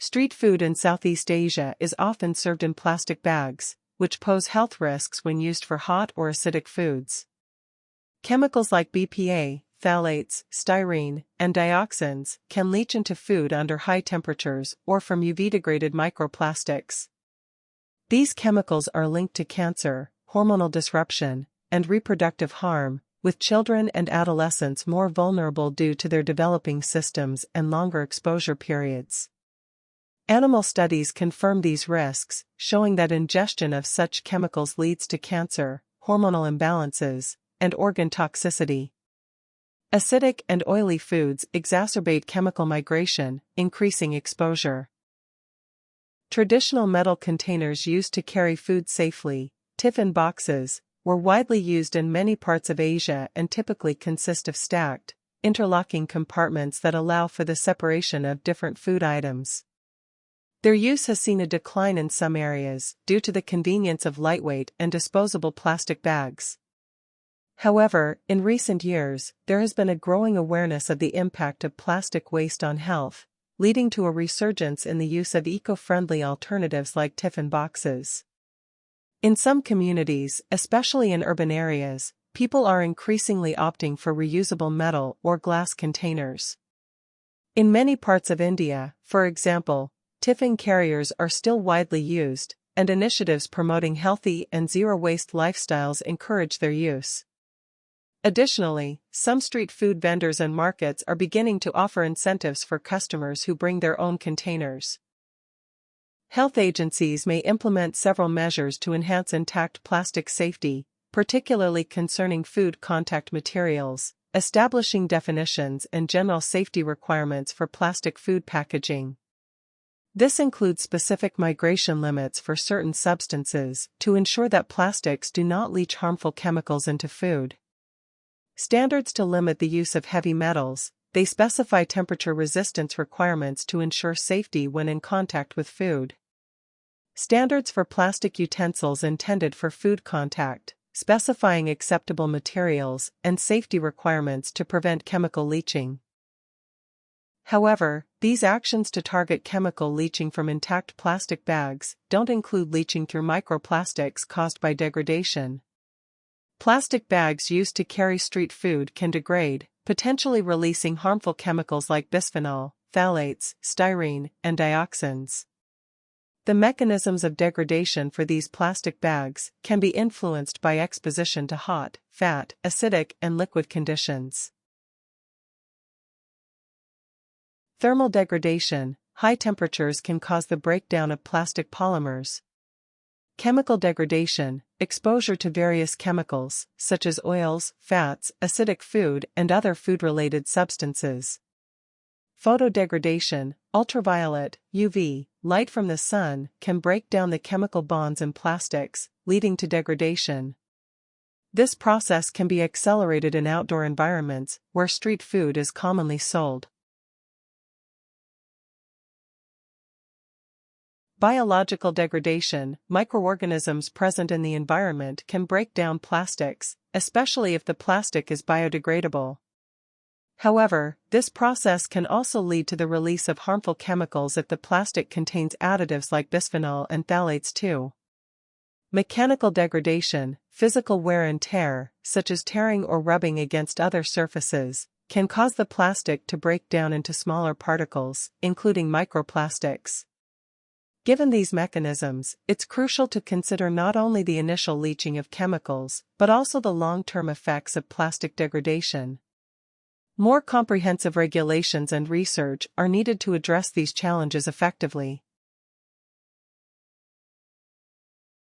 Street food in Southeast Asia is often served in plastic bags, which pose health risks when used for hot or acidic foods. Chemicals like BPA, phthalates, styrene, and dioxins can leach into food under high temperatures or from UV-degraded microplastics. These chemicals are linked to cancer, hormonal disruption, and reproductive harm, with children and adolescents more vulnerable due to their developing systems and longer exposure periods. Animal studies confirm these risks, showing that ingestion of such chemicals leads to cancer, hormonal imbalances, and organ toxicity. Acidic and oily foods exacerbate chemical migration, increasing exposure. Traditional metal containers used to carry food safely, tiffin boxes, were widely used in many parts of Asia and typically consist of stacked, interlocking compartments that allow for the separation of different food items. Their use has seen a decline in some areas due to the convenience of lightweight and disposable plastic bags. However, in recent years, there has been a growing awareness of the impact of plastic waste on health, leading to a resurgence in the use of eco-friendly alternatives like tiffin boxes. In some communities, especially in urban areas, people are increasingly opting for reusable metal or glass containers. In many parts of India, for example, tiffin carriers are still widely used, and initiatives promoting healthy and zero-waste lifestyles encourage their use. Additionally, some street food vendors and markets are beginning to offer incentives for customers who bring their own containers. Health agencies may implement several measures to enhance intact plastic safety, particularly concerning food contact materials, establishing definitions and general safety requirements for plastic food packaging. This includes specific migration limits for certain substances to ensure that plastics do not leach harmful chemicals into food. Standards to limit the use of heavy metals. They specify temperature resistance requirements to ensure safety when in contact with food. Standards for plastic utensils intended for food contact, specifying acceptable materials and safety requirements to prevent chemical leaching. However, these actions to target chemical leaching from intact plastic bags don't include leaching through microplastics caused by degradation. Plastic bags used to carry street food can degrade, potentially releasing harmful chemicals like bisphenol, phthalates, styrene, and dioxins. The mechanisms of degradation for these plastic bags can be influenced by exposition to hot, fat, acidic, and liquid conditions. Thermal degradation. High temperatures can cause the breakdown of plastic polymers. Chemical degradation. Exposure to various chemicals, such as oils, fats, acidic food, and other food-related substances. Photodegradation. Ultraviolet, UV, light from the sun can break down the chemical bonds in plastics, leading to degradation. This process can be accelerated in outdoor environments where street food is commonly sold. Biological degradation. Microorganisms present in the environment can break down plastics, especially if the plastic is biodegradable. However, this process can also lead to the release of harmful chemicals if the plastic contains additives like bisphenol and phthalates too. Mechanical degradation. Physical wear and tear, such as tearing or rubbing against other surfaces, can cause the plastic to break down into smaller particles, including microplastics. Given these mechanisms, it's crucial to consider not only the initial leaching of chemicals, but also the long-term effects of plastic degradation. More comprehensive regulations and research are needed to address these challenges effectively.